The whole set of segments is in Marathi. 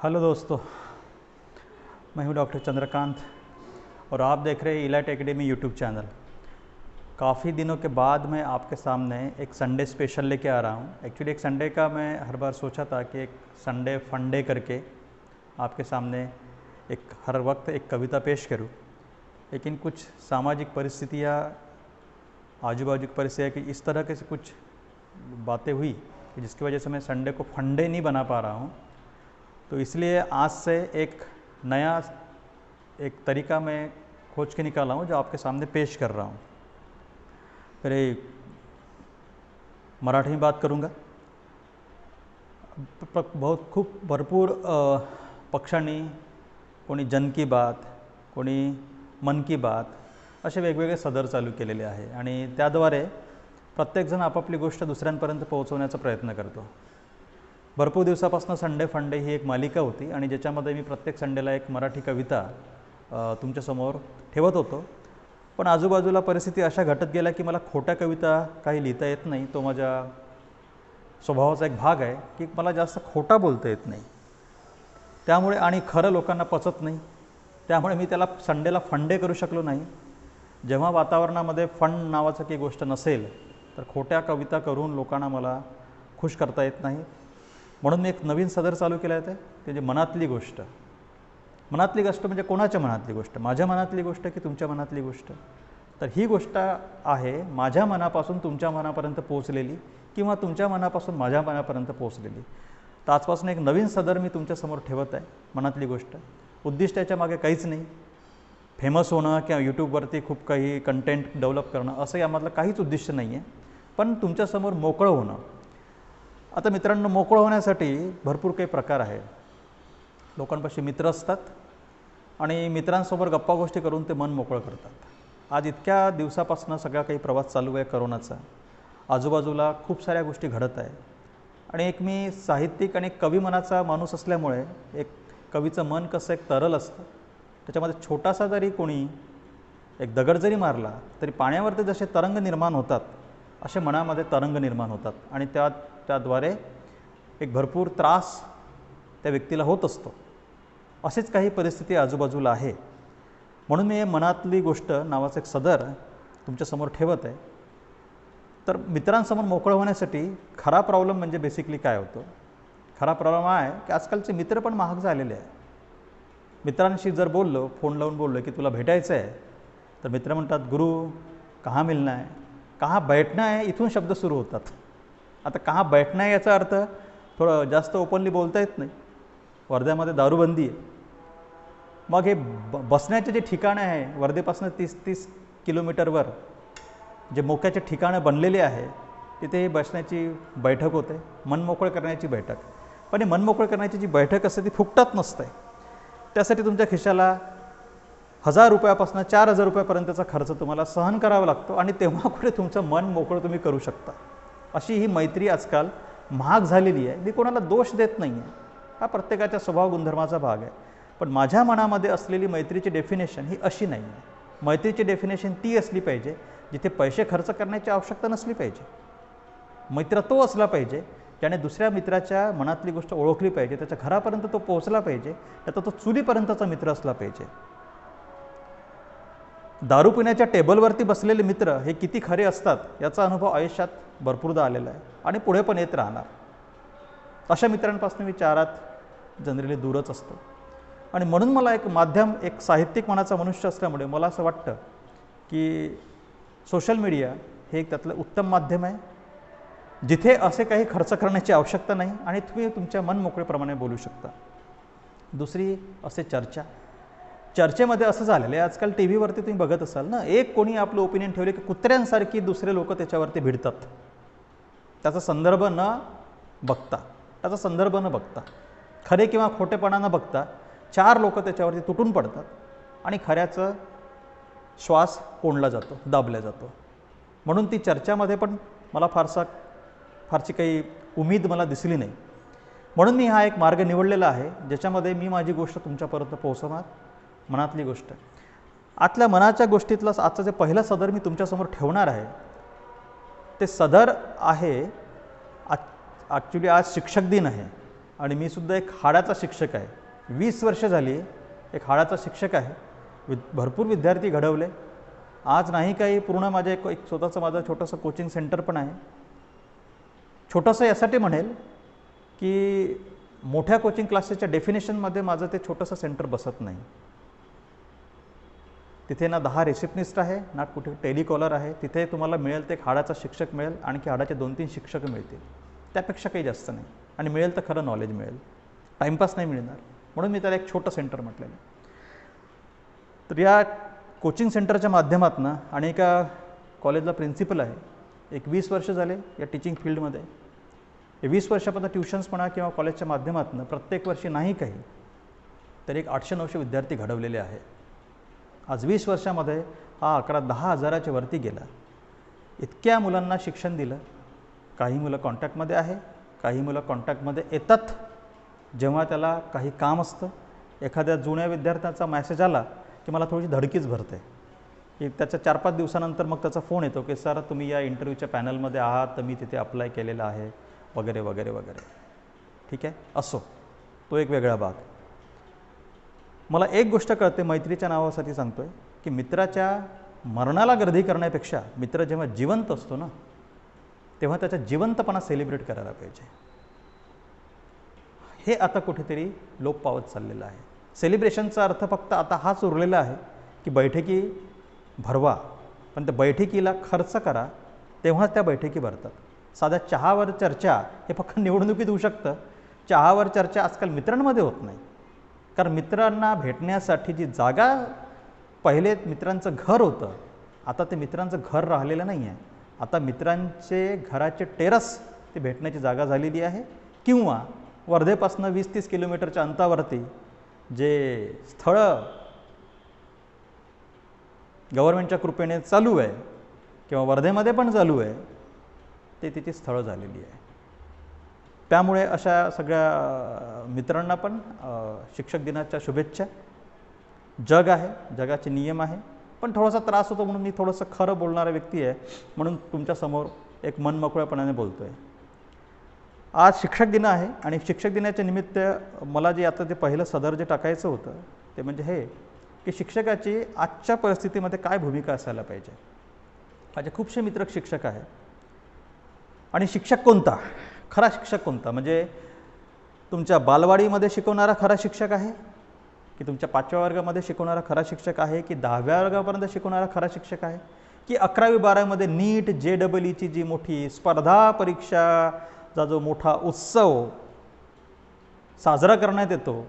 हेलो दोस्तों, मैं हूं डॉक्टर चंद्रकांत और आप देख रहे हैं इलाइट एकेडमी यूट्यूब चैनल। काफ़ी दिनों के बाद मैं आपके सामने एक संडे स्पेशल लेके आ रहा हूं। एक्चुअली एक संडे का मैं हर बार सोचा था कि एक संडे फंडे करके आपके सामने हर वक्त एक कविता पेश करूं, लेकिन कुछ सामाजिक परिस्थितियाँ, आजू बाजू की परिस्थितियाँ कि इस तरह के से कुछ बातें हुई कि जिसकी वजह से मैं संडे को फंडे नहीं बना पा रहा हूँ। तो इसलिए आज से एक नया तरीका मैं खोज के निकाला हूँ जो आपके सामने पेश कर रहा हूँ। फिर मराठी में बात करूँगा। बहुत खूप भरपूर पक्षांनी कोणी जन की बात, कोणी मन की बात असे वेगवेगळे सदर चालू केलेले आहे आणि त्याद्वारे प्रत्येकजण आपापली गोष्ट दुसऱ्यांपर्यंत पोहोचवण्याचा प्रयत्न करतो। भरपूर दिवसापासून संडे फंडे ही एक मालिका होती आणि ज्याच्यामध्ये मी प्रत्येक संडेला एक मराठी कविता तुमच्यासमोर ठेवत होतो। पण आजूबाजूला परिस्थिती अशा घटत गेल्या की मला खोट्या कविता काही लिहिता येत नाही। तो माझ्या स्वभावाचा एक भाग आहे की मला जास्त खोटा बोलता येत नाही, त्यामुळे आणि खरं लोकांना पचत नाही, त्यामुळे मी त्याला संडेला फंडे करू शकलो नाही। जेव्हा वातावरणामध्ये फंड नावाचं काही गोष्ट नसेल तर खोट्या कविता करून लोकांना मला खुश करता येत नाही। म्हणून मी एक नवीन सदर चालू केला आहे, ते म्हणजे मनातली गोष्ट। मनातली गोष्ट म्हणजे कोणाच्या मनातली गोष्ट? माझ्या मनातली गोष्ट की तुमच्या मनातली गोष्ट? तर ही गोष्ट आहे माझ्या मनापासून तुमच्या मनापर्यंत पोहोचलेली किंवा तुमच्या मनापासून माझ्या मनापर्यंत पोहोचलेली। तर आजपासून एक नवीन सदर मी तुमच्यासमोर ठेवत आहे, मनातली गोष्ट। उद्दिष्ट याच्या मागे काहीच नाही, फेमस होणं किंवा यूट्यूबवरती खूप काही कंटेंट डेव्हलप करणं असं यामधलं काहीच उद्दिष्ट नाही आहे, पण तुमच्यासमोर मोकळं होणं। आता मित्रांनो, मोकळं होण्यासाठी भरपूर काही प्रकार आहे। लोकांपाशी मित्र असतात आणि मित्रांसोबत गप्पा गोष्टी करून ते मन मोकळं करतात। आज इतक्या दिवसापासून सगळा काही प्रवास चालू आहे कोरोनाचा, आजूबाजूला खूप साऱ्या गोष्टी घडत आहे आणि एक मी साहित्यिक आणि कवी मनाचा माणूस असल्यामुळे एक कवीचं मन कसं एक तरल असतं, त्याच्यामध्ये छोटासा जरी कोणी एक दगड जरी मारला तरी पाण्यावरती जसे तरंग निर्माण होतात असे मनामध्ये तरंग निर्माण होतात आणि त्याद्वारे एक भरपूर त्रास त्या व्यक्तीला होत असतो। असेच काही परिस्थिती आजूबाजूला आहे, म्हणून मी मनातली गोष्ट नावाचं एक सदर तुमच्यासमोर ठेवत आहे। तर मित्रांसमोर मोकळं होण्यासाठी खरा प्रॉब्लेम म्हणजे बेसिकली काय होतं? खरा प्रॉब्लेम हा आहे की आजकालचे मित्र पण महाग झालेले आहे। मित्रांशी जर बोललो, फोन लावून बोललो की तुला भेटायचं आहे, तर मित्र म्हणतात गुरु कहाँ मिलना है, कहाँ बैठना है, इथून शब्द सुरू होतात। आता कहाँ बैठना है याचा अर्थ थोडं जास्त ओपनली बोलता येत नाही, वर्ध्यामध्ये दारूबंदी आहे। मग हे बसण्याचे जे ठिकाणं आहे वर्धेपासून 30-30 किलोमीटरवर जे मोक्याचे ठिकाणं बनलेले आहे तिथे बसण्याची बैठक होते, मन मोकळं करण्याची बैठक। पण हे मन मोकळं करण्याची जी बैठक असते ती फुकटात नसते, त्यासाठी तुमच्या खिशाला 1000 रुपयापासून 4000 रुपयापर्यंतचा खर्च तुम्हाला सहन करावा लागतो आणि तेव्हा कुठे तुमचं मन मोकळं तुम्ही करू शकता। अशी ही मैत्री आजकाल महाग झालेली आहे। मी कोणाला दोष देत नाही आहे, हा प्रत्येकाच्या स्वभाव गुणधर्माचा भाग आहे, पण माझ्या मनामध्ये असलेली मैत्रीची डेफिनेशन ही अशी नाही आहे। मैत्रीची डेफिनेशन ती असली पाहिजे जिथे पैसे खर्च करण्याची आवश्यकता नसली पाहिजे। मित्र तो असला पाहिजे ज्याने दुसऱ्या मित्राच्या मनातली गोष्ट ओळखली पाहिजे, त्याच्या घरापर्यंत तो पोहोचला पाहिजे, त्याचा तो चुलीपर्यंतचा मित्र असला पाहिजे। दारू पिण्याच्या टेबलवरती बसलेले मित्र हे किती खरे असतात याचा अनुभव आयुष्यात भरपूरदा आलेला आहे आणि पुढे पण येत राहणार। अशा मित्रांपासून मी चारात जनरली दूरच असतो आणि म्हणून मला एक माध्यम, एक साहित्यिक मनाचा मनुष्य असल्यामुळे मला असं वाटतं की सोशल मीडिया हे एक त्यातलं उत्तम माध्यम आहे जिथे असे काही खर्च करण्याची आवश्यकता नाही आणि तुम्ही तुमच्या मन मोकळेप्रमाणे बोलू शकता। दुसरी असे चर्चेमध्ये असं झालेलं आहे, आजकाल टी व्हीवरती तुम्ही बघत असाल ना, एक कोणी आपलं ओपिनियन ठेवले की कुत्र्यांसारखी दुसरे लोक त्याच्यावरती भिडतात, त्याचा संदर्भ न बघता, खरे किंवा खोटेपणा न बघता 4 लोक त्याच्यावरती तुटून पडतात आणि खऱ्याचं श्वास कोंडला जातो, दाबला जातो। म्हणून ती चर्चामध्ये पण मला फारशी काही उमेद मला दिसली नाही, म्हणून मी हा एक मार्ग निवडलेला आहे ज्याच्यामध्ये मी माझी गोष्ट तुमच्यापर्यंत पोहोचवणार। मनातली गोष्ट, आतल्या मनाच्या गोष्टीतलं आजचं जे पहिलं सदर मी तुमच्यासमोर ठेवणार आहे ते सदर आहे। ॲक्च्युली आज शिक्षक दिन आहे आणि मी सुद्धा एक हाडाचा शिक्षक आहे. 20 वर्ष झाली एक हाडाचा शिक्षक आहे. भरपूर विद्यार्थी घडवले. आज नाही काही पूर्ण माझे एक स्वतःचं माझं छोटंसं कोचिंग सेंटर पण आहे. छोटंसं यासाठी म्हणेल की मोठ्या कोचिंग क्लासेसच्या डेफिनेशनमध्ये माझं ते छोटंसं सेंटर बसत नाही. तिथे ना 10 रिसेप्शनिस्ट आहे, ना कुठे टेलिकॉलर आहे. तिथे तुम्हाला मिळेल ते एक हाडाचा शिक्षक मिळेल, आणखी हाडाचे 2-3 शिक्षक मिळतील. त्यापेक्षा काही जास्त नाही. आणि मिळेल तर खरं नॉलेज मिळेल, टाईमपास नाही मिळणार. म्हणून मी त्याला एक छोटं सेंटर म्हटलेलं. तर या कोचिंग सेंटरच्या माध्यमातून आणि एका कॉलेजला प्रिन्सिपल आहे. एक 20 वर्ष झाले या टीचिंग फील्डमध्ये. हे 20 वर्षापर्यंत ट्युशन्स म्हणा किंवा कॉलेजच्या माध्यमातून प्रत्येक वर्षी नाही काही तरी एक 800-900 विद्यार्थी घडवलेले आहे. आज 20 वर्षामध्ये हा आकडा 10,000च्या वरती गेला. इतक्या मुलांना शिक्षण दिलं. काही मुलं कॉन्टॅक्टमध्ये आहे, काही मुलं कॉन्टॅक्टमध्ये येतात जेव्हा त्याला काही काम असतं. एखाद्या जुन्या विद्यार्थ्याचा मॅसेज आला की मला थोडीशी धडकीच भरते की त्याच्या 4-5 दिवसानंतर मग त्याचा फोन येतो की सर तुम्ही या इंटरव्ह्यूच्या पॅनलमध्ये आहात, तर मी तिथे अप्लाय केलेलं आहे वगैरे वगैरे वगैरे. ठीक आहे, असो, तो एक वेगळा भाग. मला एक गोष्ट कळते, मैत्रीच्या नावासाठी सांगतोय की मित्राच्या मरणाला गर्दी करण्यापेक्षा मित्र जेव्हा जिवंत असतो ना तेव्हा त्याचा जिवंतपणा सेलिब्रेट करायला पाहिजे. हे आता कुठेतरी लोप पावत चाललेलं आहे. सेलिब्रेशनचा अर्थ फक्त आता हाच उरलेला आहे की बैठकी भरवा, पण त्या बैठकीला खर्च करा तेव्हाच त्या बैठकी भरतात. साध्या चहावर चर्चा हे फक्त निवडणुकीत होऊ शकतं. चहावर चर्चा आजकाल मित्रांमध्ये होत नाही. कारण मित्रांना भेटण्यासाठी जी जागा पहिले मित्रांचं घर होतं, आता ते मित्रांचं घर राहिलेलं नाही आहे. आता मित्रांचे घराचे टेरस ते भेटण्याची जागा झालेली आहे. किंवा वर्धेपासून 20-30 किलोमीटरच्या अंतरावरती जे स्थळं गव्हर्नमेंटच्या कृपेने चालू आहे किंवा वर्धेमध्ये पण चालू आहे ते तिची स्थळं झालेली आहे. त्यामुळे अशा सगळ्या मित्रांना पण शिक्षक दिनाच्या शुभेच्छा. जग आहे, जगाचे नियम आहे, पण थोडासा त्रास होतो म्हणून मी थोडंसं खरं बोलणारा व्यक्ती आहे म्हणून तुमच्यासमोर एक मन मोकळ्यापणाने बोलतो आहे. आज शिक्षक दिन आहे आणि शिक्षक दिनाच्या निमित्त मला जे आता ते पहिलं सदर जे टाकायचं होतं ते म्हणजे हे की शिक्षकाची आजच्या परिस्थितीमध्ये काय भूमिका असायला पाहिजे. माझे खूपसे मित्र शिक्षक आहेत आणि शिक्षक कोणता, खरा शिक्षक कोणता, म्हणजे तुमच्या बालवाडीमध्ये शिकवणारा खरा शिक्षक आहे की तुमच्या 5व्या वर्गामध्ये शिकवणारा खरा शिक्षक आहे की 10व्या वर्गापर्यंत शिकवणारा खरा शिक्षक आहे की 11वी-12वीमध्ये नीट JEEची जी मोठी स्पर्धा परीक्षाचा जो मोठा उत्सव साजरा करण्यात येतो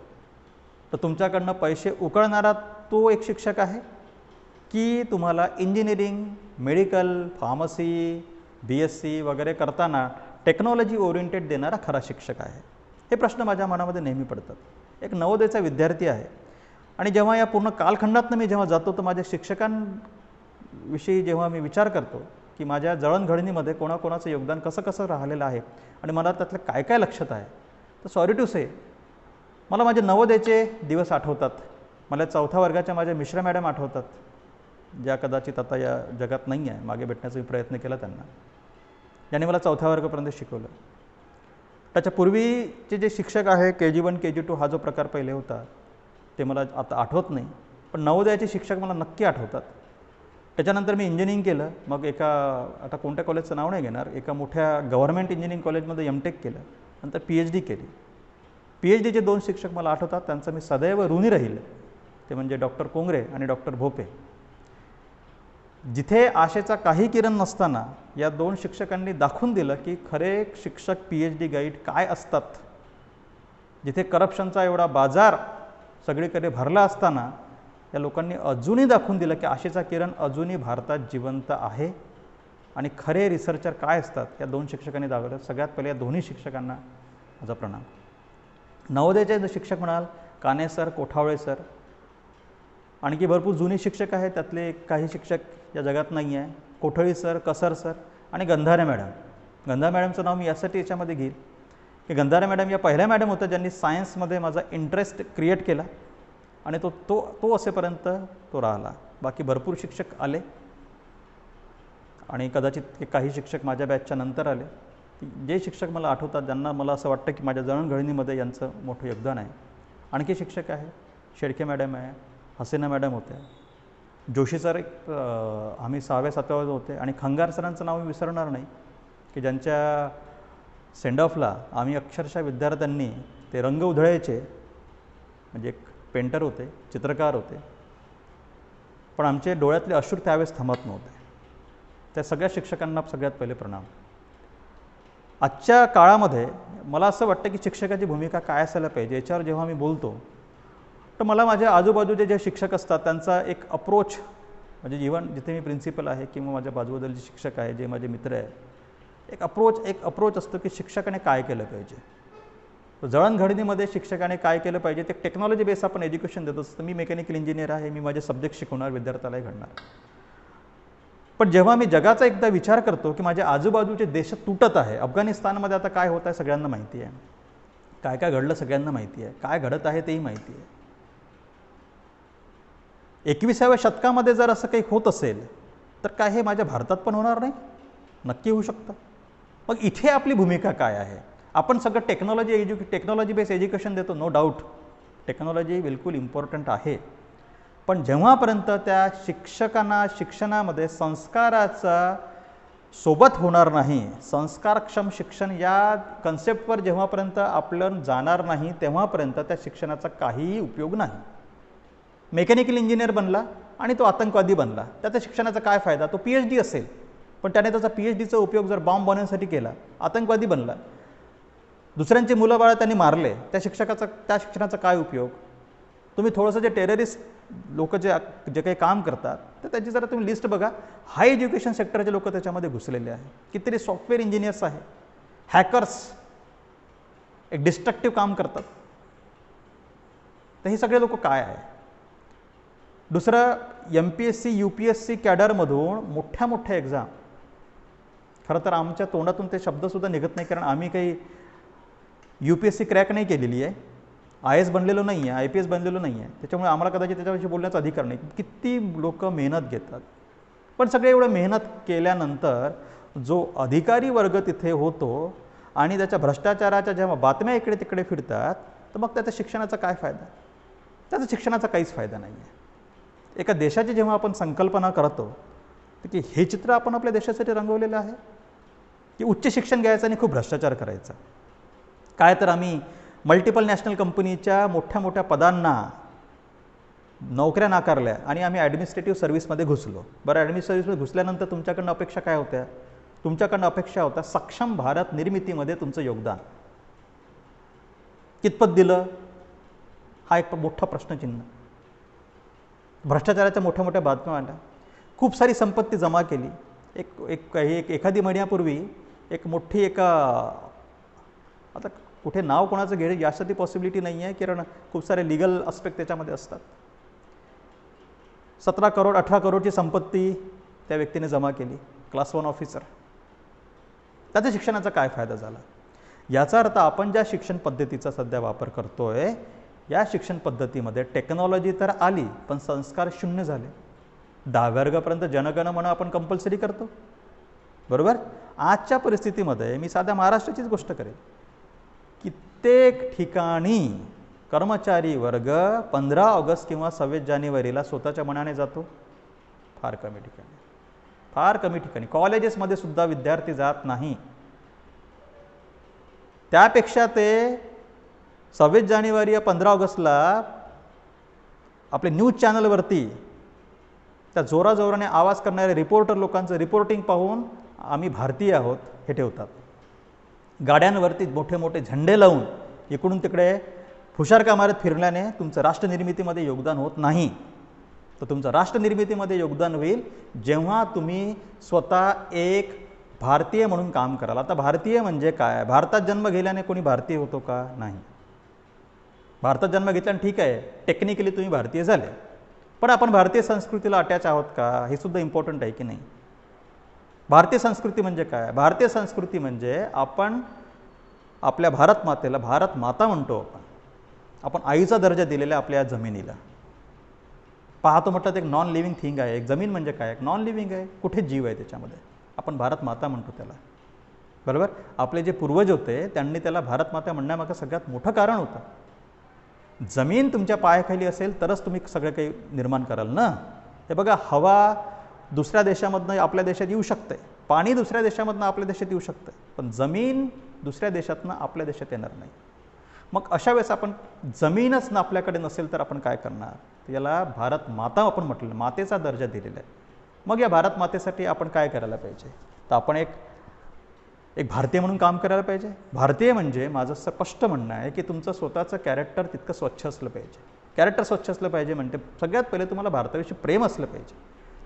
तर तुमच्याकडनं पैसे उकळणारा तो एक शिक्षक आहे की तुम्हाला इंजिनिअरिंग, मेडिकल, फार्मसी, BSc वगैरे करताना टेक्नॉलॉजी ओरिएंटेड देणारा खरा शिक्षक आहे. हे प्रश्न माझ्या मनामध्ये नेहमी पडतात. एक नवोदयचा विद्यार्थी आहे आणि जेव्हा या पूर्ण कालखंडातनं मी जेव्हा जातो तर माझ्या शिक्षकांविषयी जेव्हा मी विचार करतो की माझ्या जळणघडणीमध्ये कोणाकोणाचं योगदान कसं कसं राहिलेलं आहे आणि मला त्यातलं काय काय लक्षात आहे, तर सॉरी टू से मला माझे नवोदयचे दिवस आठवतात. मला 4थ्या वर्गाच्या माझ्या मिश्रा मॅडम आठवतात, ज्या कदाचित आता या जगात नाही आहे. मागे भेटण्याचा मी प्रयत्न केला त्यांना, ज्यांनी मला 4थ्या वर्गापर्यंत शिकवलं. त्याच्या पूर्वीचे जे शिक्षक आहे KG1 KG2 हा जो प्रकार पहिले होता ते मला आता आठवत नाही, पण नवोदयाचे शिक्षक मला नक्की आठवतात. त्याच्यानंतर मी इंजिनिअरिंग केलं. मग एका आता कोणत्या कॉलेजचं नाव नाही घेणार, एका मोठ्या गव्हर्नमेंट इंजिनिअरिंग कॉलेजमध्ये MTech केलं, नंतर PhD केली. PhDचे 2 शिक्षक मला आठवतात, त्यांचं मी सदैव ऋणी राहील. ते म्हणजे डॉक्टर कोंगरे आणि डॉक्टर भोपे. जिथे आशेचा काही किरण नसताना या 2 शिक्षकांनी दाखवून दिलं की खरे शिक्षक PhD गाईड काय असतात. जिथे करप्शनचा एवढा बाजार सगळीकडे भरला असताना या लोकांनी अजूनही दाखवून दिलं की आशेचा किरण अजूनही भारतात जिवंत आहे आणि खरे रिसर्चर काय असतात. या 2 शिक्षकांनी दाखवलं. सगळ्यात पहिले या दोन्ही शिक्षकांना माझा प्रणाम. नवोदयचे जे शिक्षक म्हणाल काने सर, कोठावळे सर, आणखी भरपूर जुने शिक्षक आहेत, त्यातले काही शिक्षक या जगात नाही आहे. कोठळी सर, कसर सर आणि गंधारे मॅडम. गंधारे मॅडमचं नाव मी यासाठी याच्यामध्ये घेईल की गंधारे मॅडम या पहिल्या मॅडम होत्या ज्यांनी सायन्समध्ये माझा इंटरेस्ट क्रिएट केला आणि तो तो तो असेपर्यंत तो राहिला. बाकी भरपूर शिक्षक आले आणि कदाचित काही शिक्षक माझ्या बॅचच्या नंतर आले. की जे शिक्षक मला आठवतात ज्यांना मला असं वाटतं की माझ्या जडणघडणीमध्ये यांचं मोठं योगदान आहे. आणखी शिक्षक आहे, शेळके मॅडम आहे, हसीना मॅडम होत्या, जोशी सर आम्ही 6व्या 7व्या होते, आणि खंगार सरांचं नाव मी विसरणार नाही की ज्यांच्या सेंड ऑफला आम्ही अक्षरशः विद्यार्थ्यांनी ते रंग उधळायचे. म्हणजे एक पेंटर होते, चित्रकार होते, पण आमचे डोळ्यातले अश्रू त्यावेळेस थांबत नव्हते. त्या सगळ्या शिक्षकांना सगळ्यात पहिले प्रणाम. आजच्या काळामध्ये मला असं वाटतं की शिक्षकाची भूमिका काय असायला पाहिजे याच्यावर जेव्हा मी बोलतो तर मला माझ्या आजूबाजूचे जे शिक्षक असतात त्यांचा एक अप्रोच, म्हणजे इव्हन जिथे मी प्रिन्सिपल आहे किंवा माझ्या बाजूबद्दल जे शिक्षक आहे, जे माझे मित्र आहे, एक अप्रोच असतो की शिक्षकाने काय केलं पाहिजे. जडणघडणीमध्ये शिक्षकाने काय केलं पाहिजे ते टेक्नॉलॉजी बेस आपण एज्युकेशन देत असतो. मी मेकॅनिकल इंजिनियर आहे, मी माझे सब्जेक्ट शिकवणार, विद्यार्थ्यालाही घडणार. पण जेव्हा मी जगाचा एकदा विचार करतो की माझ्या आजूबाजूचे देश तुटत आहे, अफगाणिस्तानमध्ये आता काय होत आहे सगळ्यांना माहिती आहे, काय काय घडलं सगळ्यांना माहिती आहे, काय घडत आहे तेही माहिती आहे. 21व्या शतकामध्ये जर असं काही होत असेल तर काय हे माझ्या भारतात पण होणार नाही? नक्की होऊ शकतं. मग इथे आपली भूमिका काय आहे? आपण सगळं टेक्नॉलॉजी बेस एज्युकेशन देतो, नो डाऊट टेक्नॉलॉजी बिलकुल इम्पॉर्टंट आहे. पण जेव्हापर्यंत त्या शिक्षकांना शिक्षणामध्ये संस्काराचा सोबत होणार नाही, संस्कारक्षम शिक्षण या कन्सेप्टवर जेव्हापर्यंत आपलं जाणार नाही तेव्हापर्यंत त्या शिक्षणाचा काहीही उपयोग नाही. मेकॅनिकल इंजिनियर बनला आणि तो आतंकवादी बनला, त्याच्या शिक्षणाचा काय फायदा? तो PhD असेल पण त्याने त्याचा PhDचा उपयोग जर बॉम्ब बनवण्यासाठी केला, आतंकवादी बनला, दुसऱ्यांची मुलं बाळं त्यांनी मारले, त्या शिक्षणाचा काय उपयोग? तुम्ही थोडंसं जे टेररिस्ट लोक जे काही काम करतात तर त्याची जरा तुम्ही लिस्ट बघा. हाय एज्युकेशन सेक्टरचे लोक त्याच्यामध्ये घुसलेले आहेत. कितीतरी सॉफ्टवेअर इंजिनियर्स आहे, हॅकर्स एक डिस्ट्रक्टिव्ह काम करतात. तर हे सगळे लोक काय आहे? दुसरं, MPSC UPSC कॅडरमधून मोठ्या मोठ्या एक्झाम, खरं तर आमच्या तोंडातून ते शब्दसुद्धा निघत नाही, कारण आम्ही काही UPSC क्रॅक नाही केलेली आहे, IAS बनलेलो नाही आहे, IPS बनलेलो नाही आहे, त्याच्यामुळे आम्हाला कदाचित त्याच्याविषयी बोलण्याचा अधिकार नाही. किती लोक मेहनत घेतात, पण सगळे एवढं मेहनत केल्यानंतर जो अधिकारी वर्ग तिथे होतो आणि त्याच्या भ्रष्टाचाराच्या जेव्हा बातम्या इकडे तिकडे फिरतात तर मग त्याच्या शिक्षणाचा काय फायदा? त्याचा शिक्षणाचा काहीच फायदा नाही आहे. एका देशाची जेव्हा आपण संकल्पना करतो की हे चित्र आपण आपल्या देशासाठी रंगवलेलं आहे की उच्च शिक्षण घ्यायचं आणि खूप भ्रष्टाचार करायचा. काय तर आम्ही मल्टिपल नॅशनल कंपनीच्या मोठ्या मोठ्या पदांना नोकऱ्या नाकारल्या आणि आम्ही ॲडमिनिस्ट्रेटिव्ह सर्व्हिसमध्ये घुसलो. बरं, ॲडमिनिस्ट्रेटिव्ह सर्व्हिसमध्ये घुसल्यानंतर तुमच्याकडनं अपेक्षा काय होत्या? तुमच्याकडनं अपेक्षा होत्या सक्षम भारत निर्मितीमध्ये तुमचं योगदान. कितपत दिलं? हा एक मोठा प्रश्नचिन्ह. भ्रष्टाचाराच्या मोठ्या मोठ्या बातम्या आल्या, खूप सारी संपत्ती जमा केली. एखादी महिन्यापूर्वी एक मोठी आता कुठे नाव कोणाचं घेणे यासाठी पॉसिबिलिटी नाही आहे, कारण खूप सारे लिगल आस्पेक्ट त्याच्यामध्ये असतात. 17 करोड 18 करोडची संपत्ती त्या व्यक्तीने जमा केली, क्लास 1 ऑफिसर. त्याच्या शिक्षणाचा काय फायदा झाला? याचा अर्थ आपण ज्या शिक्षण पद्धतीचा सध्या वापर करतोय या शिक्षण पद्धतीमध्ये टेक्नॉलॉजी तर आली पण संस्कार शून्य झाले. 10व्या वर्गापर्यंत जनगण मन आपण कंपल्सरी करतो, बरोबर? आजच्या परिस्थितीमध्ये मी साध्या महाराष्ट्राचीच गोष्ट करेन, कित्येक ठिकाणी कर्मचारी वर्ग 15 ऑगस्ट किंवा 26 जानेवारीला स्वतःच्या मनाने जातो. फार कमी ठिकाणी कॉलेजेसमध्ये सुद्धा विद्यार्थी जात नाही. त्यापेक्षा ते 26 जानेवारी या 15 ऑगस्टला आपले न्यूज चॅनलवरती त्या जोराजोराने आवाज करणारे रिपोर्टर लोकांचं रिपोर्टिंग पाहून आम्ही भारतीय आहोत हे ठेवतात. गाड्यांवरती मोठे मोठे झेंडे लावून इकडून तिकडे फुशारका मारत फिरल्याने तुमचं राष्ट्रनिर्मितीमध्ये योगदान होत नाही. तर तुमचं राष्ट्रनिर्मितीमध्ये योगदान होईल जेव्हा तुम्ही स्वतः एक भारतीय म्हणून काम कराल. आता भारतीय म्हणजे काय? भारतात जन्म घेतल्याने कोणी भारतीय होतो का? नाही. भारतात जन्म घेतल्याने ठीक आहे, टेक्निकली तुम्ही भारतीय झाले, पण आपण भारतीय संस्कृतीला अटॅच आहोत का? हे सुद्धा इम्पॉर्टंट आहे की नाही? भारतीय संस्कृती म्हणजे काय? भारतीय संस्कृती म्हणजे आपण आपल्या भारत मातेला भारत माता म्हणतो. आपण आईचा दर्जा दिलेला आपल्या या जमिनीला. पाहतो म्हटलं तर एक नॉन लिव्हिंग थिंग आहे. एक जमीन म्हणजे काय? एक नॉन लिव्हिंग आहे, कुठे जीव आहे त्याच्यामध्ये. आपण भारत माता म्हणतो त्याला. बरोबर. आपले जे पूर्वज होते त्यांनी त्याला भारत माता म्हणण्यामागं सगळ्यात मोठं कारण होतं. जमीन तुमच्या पायाखाली असेल तरच तुम्ही सगळं काही निर्माण कराल ना. हे बघा, हवा दुसऱ्या देशामधनं आपल्या देशात येऊ शकते, पाणी दुसऱ्या देशामधनं आपल्या देशात येऊ शकतं, पण जमीन दुसऱ्या देशातनं आपल्या देशात येणार नाही. मग अशा वेळेस आपण जमीनच ना आपल्याकडे नसेल तर आपण काय करणार. याला भारत माता आपण म्हटलं, मातेचा दर्जा दिलेला आहे. मग या भारत मातेसाठी आपण काय करायला पाहिजे. तर आपण एक भारतीय म्हणून काम करायला पाहिजे. भारतीय म्हणजे माझं स्पष्ट म्हणणं आहे की तुमचं स्वतःचं कॅरेक्टर तितकं स्वच्छ असलं पाहिजे. कॅरेक्टर स्वच्छ असलं पाहिजे म्हणजे सगळ्यात पहिले तुम्हाला भारताविषयी प्रेम असलं पाहिजे.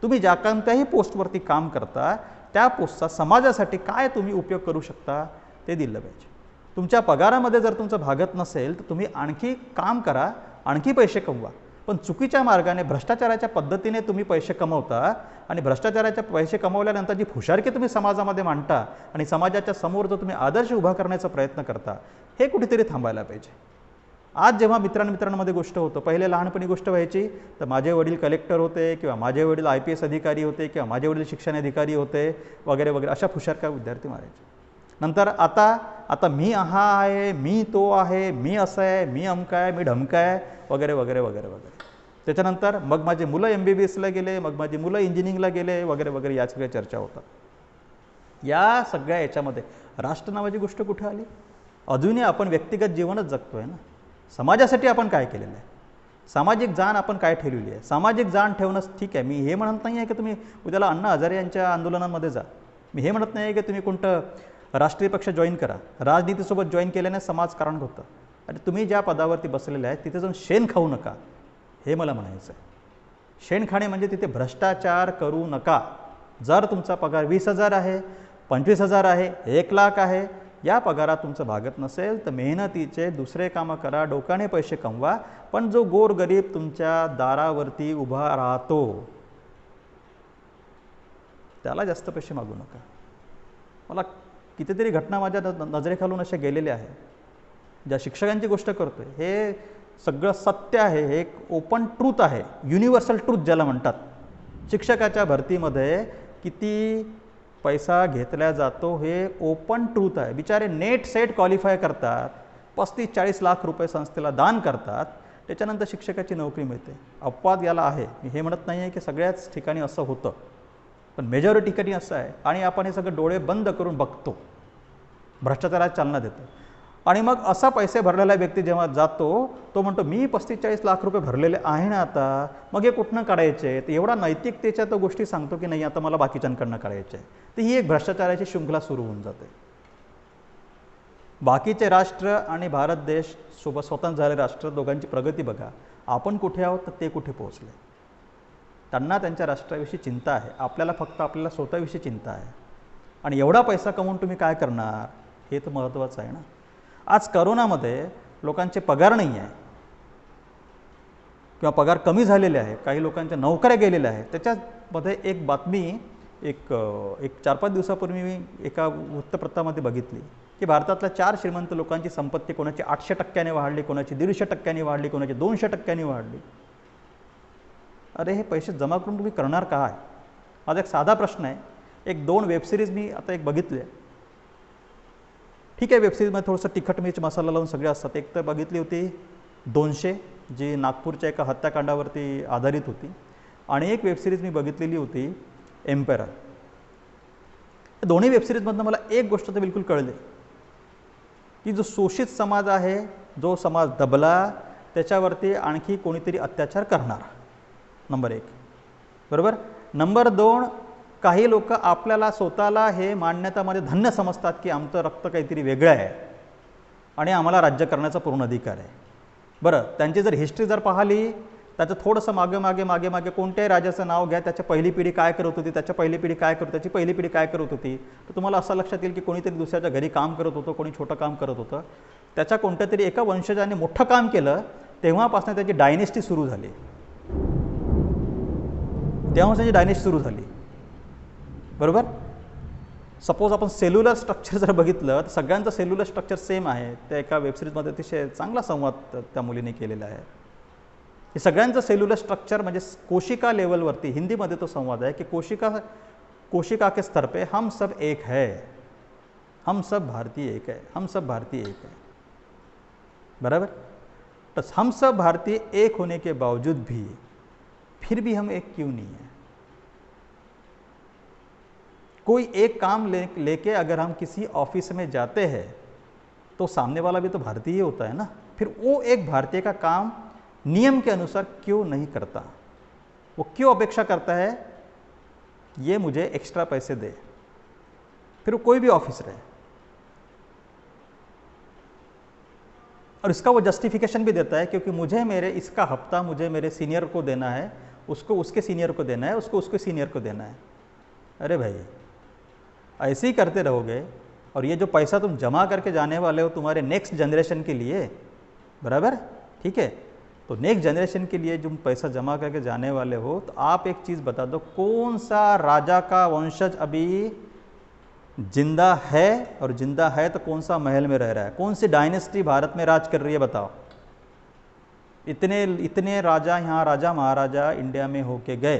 तुम्ही ज्या कोणत्याही पोस्टवरती काम करता त्या पोस्टचा समाजासाठी काय तुम्ही उपयोग करू शकता ते दिलं पाहिजे. तुमच्या पगारामध्ये जर तुमचं भागत नसेल तर तुम्ही आणखी काम करा, आणखी पैसे कमवा, पण चुकीच्या मार्गाने भ्रष्टाचाराच्या पद्धतीने तुम्ही पैसे कमवता आणि भ्रष्टाचाराचे पैसे कमवल्यानंतर जी फुशारकी तुम्ही समाजामध्ये मांडता आणि समाजाच्या समोर जो तुम्ही आदर्श उभा करण्याचा प्रयत्न करता, हे कुठेतरी थांबायला पाहिजे. आज जेव्हा मित्रांमध्ये गोष्ट होतं, पहिले लहानपणी गोष्ट व्हायची तर माझे वडील कलेक्टर होते किंवा माझे वडील IPS अधिकारी होते किंवा माझे वडील शिक्षण अधिकारी होते वगैरे वगैरे, अशा फुशारका विद्यार्थी मारायचे. नंतर आता मी हा आहे, मी तो आहे, मी असं आहे, मी अमका आहे, मी ढमका आहे वगैरे वगैरे वगैरे वगैरे. त्याच्यानंतर मग माझी मुलं MBBSला गेले, मग माझी मुलं इंजिनिअरिंगला गेले वगैरे वगैरे, या सगळ्या चर्चा होतात. या सगळ्या याच्यामध्ये राष्ट्र नावाची गोष्ट कुठे आली. अजूनही आपण व्यक्तिगत जीवनच जगतोय ना. समाजासाठी आपण काय केलेलं आहे, सामाजिक जाण आपण काय ठेवलेली आहे. सामाजिक जाण ठेवणं ठीक आहे, मी हे म्हणत नाही आहे की तुम्ही उद्याला अण्णा हजारे यांच्या आंदोलनामध्ये जा. मी हे म्हणत नाही आहे की तुम्ही कोणतं राष्ट्रीय पक्ष जॉईन करा. राजनीतीसोबत जॉईन केल्याने समाज कारण होतं. आणि तुम्ही ज्या पदावरती बसलेले आहे तिथे जाऊन शेण खाऊ नका, हे मला म्हणायचं आहे. शेण खाणे म्हणजे तिथे भ्रष्टाचार करू नका. जर तुमचा पगार 20,000 आहे, 25,000 आहे, 1,00,000 आहे, या पगारात तुमचं भागत नसेल तर मेहनतीचे दुसरे कामं करा, डोक्याने पैसे कमवा. पण जो गोरगरीब तुमच्या दारावरती उभा राहतो त्याला जास्त पैसे मागू नका. मला कितीतरी घटना माझ्या नजरेखालून अशा गेलेल्या आहे. ज्या शिक्षकांची गोष्ट करतोय हे सगळं सत्य आहे, हे एक ओपन ट्रूथ आहे, युनिव्हर्सल ट्रूथ ज्याला म्हणतात. शिक्षकाच्या भरतीमध्ये किती पैसा घेतला जातो हे ओपन ट्रूथ आहे. बिचारे नेट सेट क्वालिफाय करतात, 35-40 लाख रुपये संस्थेला दान करतात, त्याच्यानंतर शिक्षकाची नोकरी मिळते. अपवाद याला आहे, मी हे म्हणत नाही आहे की सगळ्याच ठिकाणी असं होतं, पण मेजॉरिटी ठिकाणी असं आहे. आणि आपण हे सगळं डोळे बंद करून बघतो, भ्रष्टाचारात चालना देतो. आणि मग असा पैसे भरलेला व्यक्ती जेव्हा जातो तो म्हणतो मी 35-40 लाख रुपये भरलेले आहे ना, आता मग हे कुठनं काढायचे. तर एवढा नैतिकतेच्या तो गोष्टी सांगतो की नाही आता मला बाकीच्यांकडनं काढायचे. तर ही एक भ्रष्टाचाराची शृंखला सुरू होऊन जाते. बाकीचे राष्ट्र आणि भारत देश सोबत स्वतंत्र झालेले राष्ट्र दोघांची प्रगती बघा. आपण कुठे आहोत तर ते कुठे पोहोचले. त्यांना त्यांच्या राष्ट्राविषयी चिंता आहे, आपल्याला फक्त आपल्याला स्वतःविषयी चिंता आहे. आणि एवढा पैसा कमवून तुम्ही काय करणार हे तर महत्त्वाचं आहे ना. आज करोनामध्ये लोकांचे पगार नाही आहे किंवा पगार कमी झालेले आहे, काही लोकांच्या नोकऱ्या गेलेल्या आहेत. त्याच्यामध्ये एक बातमी एक 4-5 दिवसापूर्वी मी एका वृत्तपत्रामध्ये बघितली की भारतातल्या 4 श्रीमंत लोकांची संपत्ती कोणाची 800% वाढली, कोणाची 150% वाढली, कोणाची 200% वाढली. अरे हे पैसे जमा करून तुम्ही करणार काय. माझा एक साधा प्रश्न आहे. 1-2 वेबसिरीज मी आता एक बघितली आहे. ठीक आहे, वेबसिरीजमध्ये थोडंसं तिखट मिर्च मसाला लावून सगळे असतात. एक तर बघितली होती 200 जी नागपूरच्या एका हत्याकांडावरती आधारित होती, आणि एक वेबसिरीज मी बघितलेली होती एम्पेरर. दोन्ही वेबसिरीजमधनं मला एक गोष्ट तर बिलकुल कळली की जो शोषित समाज आहे, जो समाज दबला, त्याच्यावरती आणखी कोणीतरी अत्याचार करणार. नंबर 1 बरोबर. नंबर 2, काही लोक आपल्याला स्वतःला हे मान्यतामध्ये धन्य समजतात की आमचं रक्त काहीतरी वेगळं आहे आणि आम्हाला राज्य करण्याचा पूर्ण अधिकार आहे. बरं, त्यांची जर हिस्ट्री जर पाहिली त्याचं थोडंसं मागे कोणत्याही राजाचं नाव घ्या, त्याच्या पहिली पिढी काय करत होती, त्याची पहिली पिढी काय करत होती, तर तुम्हाला असं लक्षात येईल की कोणीतरी दुसऱ्याच्या घरी काम करत होतं, कोणी छोटं काम करत होतं. त्याच्या कोणत्या तरी एका वंशजाने मोठं काम केलं, तेव्हापासून त्याची डायनेस्टी सुरू झाली. बरोबर. सपोज आपण सेल्युलर स्ट्रक्चर जर बघितलं तर सगळ्यांचं सेल्युलर स्ट्रक्चर सेम आहे. त्या एका वेबसिरीजमध्ये अतिशय चांगला संवाद त्या मुलीने केलेला आहे. हे सगळ्यांचं सेल्युलर स्ट्रक्चर म्हणजे कोशिका लेवलवरती, हिंदीमध्ये तो संवाद आहे की कोशिका के स्तर पे हम सब एक है, हम सब भारतीय एक है, हम सब भारतीय एक है, बराबर। तो हम सब भारतीय एक होने के बावजूद भी फिर भी हम एक क्यों नहीं है? कोई एक काम लेके अगर हम किसी ऑफिस में जाते हैं तो सामने वाला भी तो भारतीय होता है ना, फिर वो एक भारतीय का काम नियम के अनुसार क्यों नहीं करता? वो क्यों अपेक्षा करता है ये मुझे एक्स्ट्रा पैसे दे? फिर वो कोई भी ऑफिस रहे, और इसका वो जस्टिफिकेशन भी देता है क्योंकि मुझे मेरे इसका हफ्ता मुझे मेरे सीनियर को देना है, उसको उसके सीनियर को देना है, उसको उसके सीनियर को देना है। अरे भाई, ऐसे ही करते रहोगे और ये जो पैसा तुम जमा करके जाने वाले हो तुम्हारे नेक्स्ट जनरेशन के लिए, बराबर, ठीक है, तो नेक्स्ट जनरेशन के लिए जो पैसा जमा करके जाने वाले हो, तो आप एक चीज़ बता दो, कौन सा राजा का वंशज अभी जिंदा है, और जिंदा है तो कौन सा महल में रह रहा है? कौन सी डायनेस्टी भारत में राज कर रही है, बताओ। इतने इतने राजा यहाँ, राजा महाराजा इंडिया में होके गए,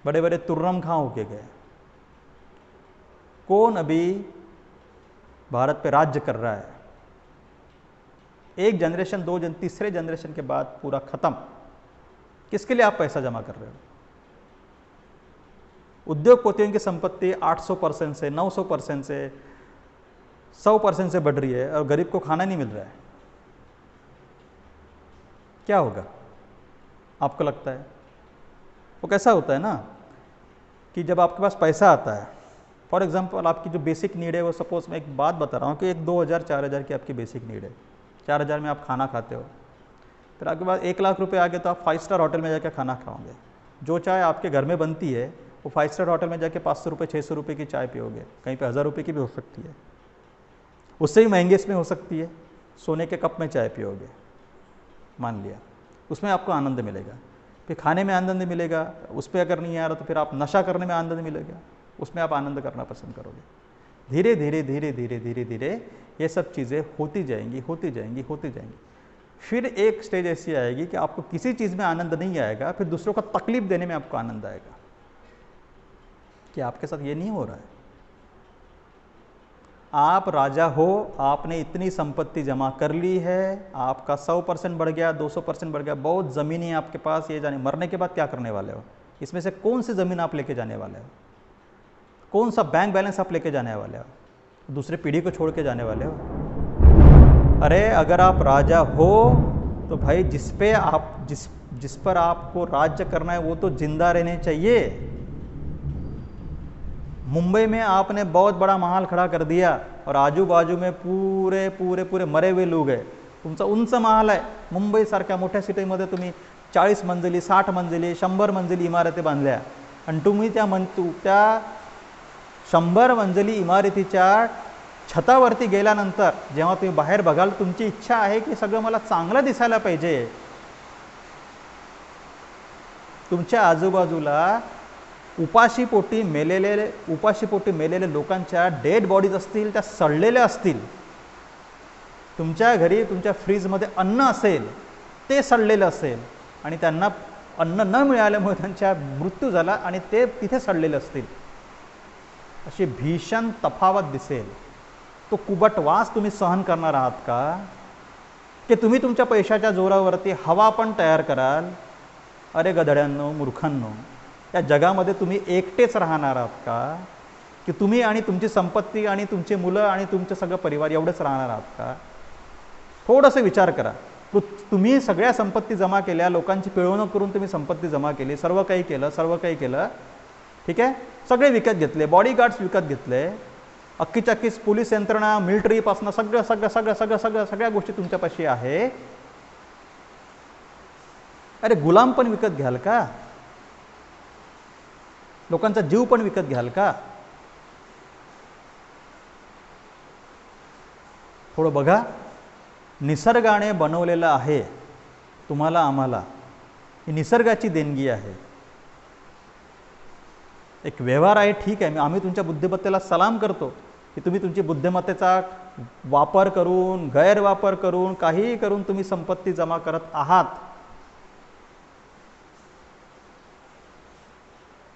बड़े बड़े तुर्रम खां होके गए, कौन अभी भारत पे राज्य कर रहा है? एक जनरेशन, दो तीसरे जनरेशन के बाद पूरा खत्म। किसके लिए आप पैसा जमा कर रहे हो? उद्योगपतियों की संपत्ति 800% से 900% से 100% से बढ़ रही है और गरीब को खाना नहीं मिल रहा है। क्या होगा आपको लगता है? वो कैसा होता है ना कि जब आपके पास पैसा आता है, फॉर एग्जांपल आपकी जो बेसिक नीड है, वो सपोज मैं एक बात बता रहा हूँ कि एक 2000-4000 की आपकी बेसिक नीड है, 4000 में आप खाना खाते हो, फिर आपके पास 1 लाख रुपए आ गए तो आप 5 स्टार होटल में जाकर खाना खाओगे। जो चाय आपके घर में बनती है वो 5 स्टार होटल में जाके 500 रुपये 600 रुपये की चाय पियोगे, कहीं पे 1000 रुपये की भी हो सकती है, उससे ही महंगे इसमें हो सकती है। सोने के कप में चाय पियोगे, मान लिया, उसमें आपको आनंद मिलेगा। फिर खाने में आनंद मिलेगा, उस पर अगर नहीं आ रहा तो फिर आप नशा करने में आनंद मिलेगा, उसमें आप आनंद करना पसंद करोगे। धीरे धीरे धीरे धीरे धीरे धीरे ये सब चीज़ें होती जाएंगी, होती जाएंगी, होती जाएंगी। फिर एक स्टेज ऐसी आएगी कि आपको किसी चीज़ में आनंद नहीं आएगा, फिर दूसरों को तकलीफ देने में आपको आनंद आएगा। क्या आपके साथ ये नहीं हो रहा है? आप राजा हो, आपने इतनी संपत्ति जमा कर ली है, आपका 100% बढ़ गया, 200% बढ़ गया, बहुत ज़मीन है आपके पास, ये जाने मरने के बाद क्या करने वाले हो? इसमें से कौन सी ज़मीन आप लेके जाने वाले हो? कौन सा बैंक बैलेंस आप लेके जाने वाले हो? दूसरे पीढ़ी को छोड़ के जाने वाले हो? अरे अगर आप राजा हो तो भाई जिस पर आपको राज्य करना है वो तो जिंदा रहने चाहिए। मुंबई में आपने बहुत बड़ा महल खड़ा कर दिया और आजू बाजू में पूरे पूरे पूरे मरे हुए लोग आहे, तुमचा उंच महल आहे। मुंबई सारख्या मोठ्या सिटीमध्ये तुम्ही 40 मंजिली 60 मंजिली 100 मंजिली इमारती बांधल्या आणि तुम्ही त्या 100 मंजिली इमारतीच्या छतावरती गेल्यानंतर जेव्हा तुम्ही बाहेर बघाल, तुमची इच्छा आहे की सगळं मला चांगलं दिसायला पाहिजे। तुमच्या आजूबाजूला उपाशीपोटी मेलेले लोकांच्या डेड बॉडीज असतील, त्या सडलेल्या असतील। तुमच्या घरी तुमच्या फ्रीजमध्ये अन्न असेल, ते सडलेलं असेल आणि त्यांना अन्न न मिळाल्यामुळे त्यांचा मृत्यू झाला आणि ते तिथे सडलेले असतील। अशी भीषण तफावत दिसेल। तो कुबट वास तुम्ही सहन करणार आहात का? की तुम्ही तुमच्या पैशाच्या जोरावरती हवा पण तयार कराल? अरे गधड्यांनो, मूर्खांनो, या जगामध्ये तुम्ही एकटेच राहणार आहात का? की तुम्ही आणि तुमची संपत्ती आणि तुमचे मुलं आणि तुमचे सगळं परिवार एवढेच राहणार आहात का? थोडंसं विचार करा। तुम्ही सगळ्या संपत्ती जमा केल्या, लोकांची पिळवणूक करून तुम्ही संपत्ती जमा केली, सर्व काही केलं, ठीक आहे, सगळे विकत घेतले, बॉडीगार्ड्स विकत घेतले, अख्खीच्या अख्खी पोलीस यंत्रणा, मिलिटरीपासून सगळ्या गोष्टी तुमच्यापाशी आहे। अरे गुलाम पण विकत घ्याल का? लोकांचा जीव पण विकत घ्याल का? थोडं बघा, निसर्गाने बनवलेलं आहे तुम्हाला आम्हाला, ही निसर्गाची देणगी आहे। एक व्यवहार आहे, ठीक आहे, आम्ही तुमच्या बुद्धिमत्तेला सलाम करतो की तुम्ही तुमची बुद्धिमत्तेचा वापर करून, गैरवापर करून, काहीही करून तुम्ही संपत्ती जमा करत आहात।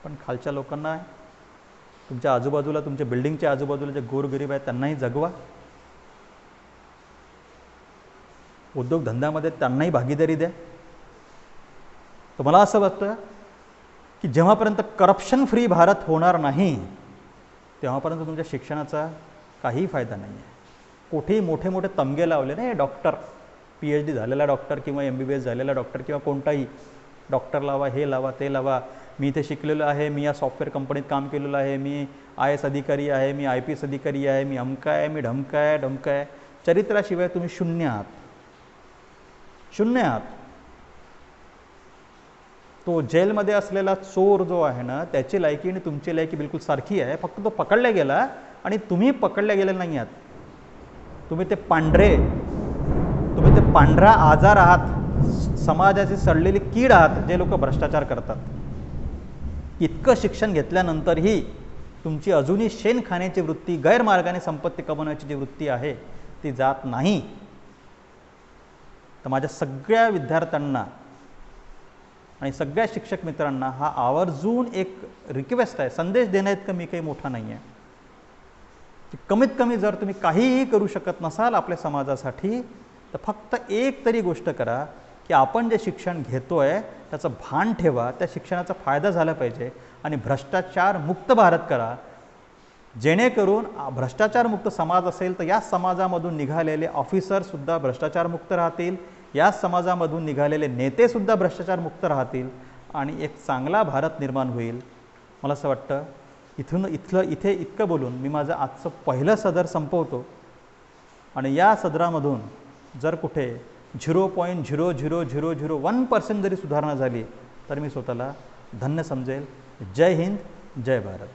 पण खालच्या लोकांना तुमच्या आजूबाजूला, तुमच्या बिल्डिंगच्या आजूबाजूला जे गोरगरीब आहेत त्यांनाही जगवा, उद्योगधंद्यामध्ये त्यांनाही भागीदारी द्या. तर मला असं वाटतं की जेव्हापर्यंत करप्शन फ्री भारत होणार नाही तेव्हापर्यंत तुमच्या शिक्षणाचा काहीही फायदा नाही आहे. कुठेही मोठे मोठे तमगे लावले नाही, डॉक्टर, PhD झालेला डॉक्टर किंवा MBBS झालेला डॉक्टर किंवा कोणताही डॉक्टर लावा, हे लावा, ते लावा, मी इथे शिकलेलो आहे, मी या सॉफ्टवेअर कंपनीत काम केलेलं आहे, मी IAS अधिकारी आहे, मी IPS अधिकारी आहे, मी अमका आहे, मी ढमका आहे. चरित्राशिवाय तुम्ही शून्य आहात. तो जेलमध्ये असलेला चोर जो आहे ना, त्याची लायकी आणि तुमची लायकी बिलकुल सारखी आहे. फक्त तो पकडला गेला आणि तुम्ही पकडले गेले नाही आहात. तुम्ही ते पांढरा आजार आहात, समाजाची सडलेली कीड आहात, जे लोक भ्रष्टाचार करतात. इतकं शिक्षण घेतल्यानंतरही तुमची अजूनही शेण खाण्याची वृत्ती, गैरमार्गाने संपत्ती कमवण्याची जी वृत्ती आहे ती जात नाही. तर माझ्या सगळ्या विद्यार्थ्यांना आणि सगळ्या शिक्षक मित्रांना हा आवर्जून एक रिक्वेस्ट आहे, संदेश देण्याइतकं मी काही मोठा नाही आहे, की कमीत कमी जर तुम्ही काहीही करू शकत नसाल आपल्या समाजासाठी तर फक्त एक तरी गोष्ट करा की आपण जे शिक्षण घेतोय त्याचं भान ठेवा, त्या शिक्षणाचा फायदा झाला पाहिजे आणि भ्रष्टाचार मुक्त भारत करा. जेणेकरून भ्रष्टाचारमुक्त समाज असेल तर या समाजामधून निघालेले ऑफिसरसुद्धा भ्रष्टाचारमुक्त राहतील, या समाजामधून निघालेले नेतेसुद्धा भ्रष्टाचारमुक्त राहतील आणि एक चांगला भारत निर्माण होईल. मला असं वाटतं. इथे इतकं बोलून मी माझं आजचं पहिलं सदर संपवतो आणि या सदरामधून जर कुठे 0.00001% जरी सुधारणा झाली तर मी स्वतःला धन्य समजेल. जय हिंद, जय भारत.